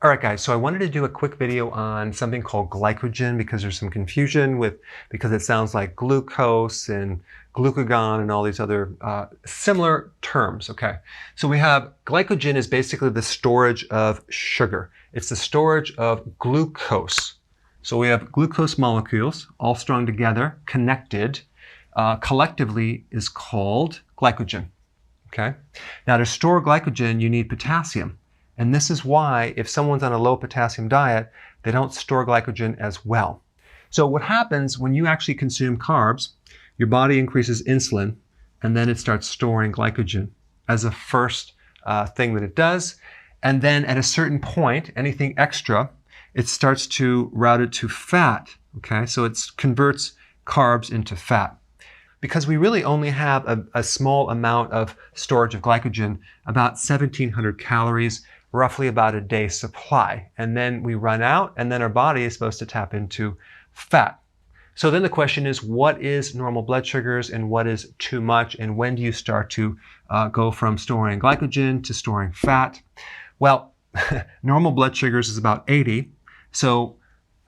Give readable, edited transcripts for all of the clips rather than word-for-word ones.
All right, guys, so I wanted to do a quick video on something called glycogen because there's some confusion because it sounds like glucose and glucagon and all these other similar terms, okay? So we have glycogen is basically the storage of sugar. It's the storage of glucose. So we have glucose molecules all strung together, connected, collectively is called glycogen, okay? Now to store glycogen, you need potassium. And this is why if someone's on a low potassium diet, they don't store glycogen as well. So what happens when you actually consume carbs, your body increases insulin, and then it starts storing glycogen as a first thing that it does. And then at a certain point, anything extra, it starts to route it to fat. Okay, so it converts carbs into fat. Because we really only have a small amount of storage of glycogen, about 1,700 calories, roughly about a day's supply. And then we run out, and then our body is supposed to tap into fat. So then the question is, what is normal blood sugars and what is too much? And when do you start to go from storing glycogen to storing fat? Well, normal blood sugars is about 80. So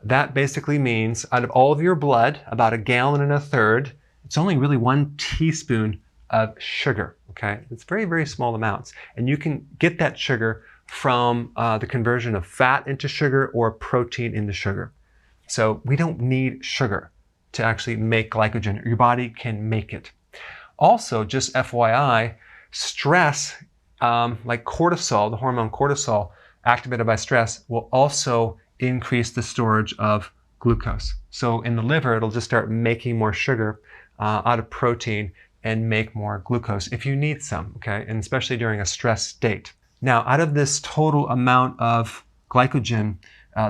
that basically means out of all of your blood, about 1.1 gallons, it's only really 1 teaspoon of sugar, okay? It's very, very small amounts. And you can get that sugar from the conversion of fat into sugar or protein into sugar. So we don't need sugar to actually make glycogen. Your body can make it. Also, just FYI, stress, like cortisol, the hormone cortisol, activated by stress, will also increase the storage of glucose. So in the liver, it'll just start making more sugar out of protein and make more glucose if you need some, okay? And especially during a stress state. Now, out of this total amount of glycogen,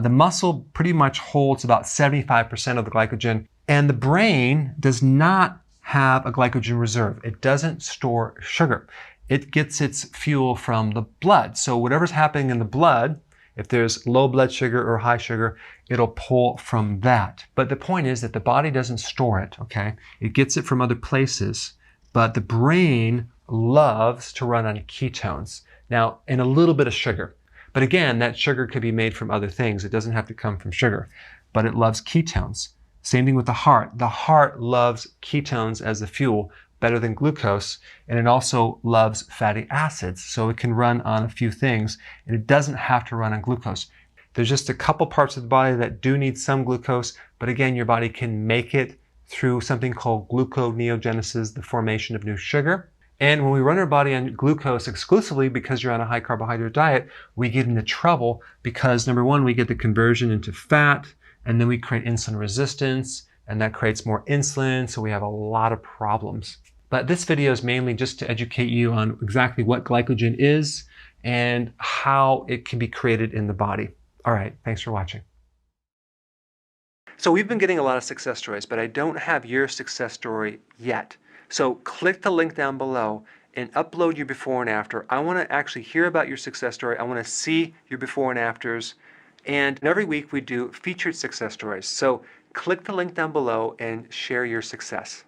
the muscle pretty much holds about 75% of the glycogen, and the brain does not have a glycogen reserve. It doesn't store sugar. It gets its fuel from the blood. So whatever's happening in the blood, if there's low blood sugar or high sugar, it'll pull from that. But the point is that the body doesn't store it, okay? It gets it from other places, but the brain loves to run on ketones. Now, and a little bit of sugar. But again, that sugar could be made from other things. It doesn't have to come from sugar, but it loves ketones. Same thing with the heart. The heart loves ketones as a fuel better than glucose, and it also loves fatty acids. So it can run on a few things, and it doesn't have to run on glucose. There's just a couple parts of the body that do need some glucose, but again, your body can make it through something called gluconeogenesis, the formation of new sugar. And when we run our body on glucose exclusively because you're on a high carbohydrate diet, we get into trouble because number one, we get the conversion into fat, and then we create insulin resistance, and that creates more insulin, so we have a lot of problems. But this video is mainly just to educate you on exactly what glycogen is and how it can be created in the body. All right, thanks for watching. So we've been getting a lot of success stories, but I don't have your success story yet. So click the link down below and upload your before and after. I want to actually hear about your success story. I want to see your before and afters. And every week we do featured success stories. So click the link down below and share your success.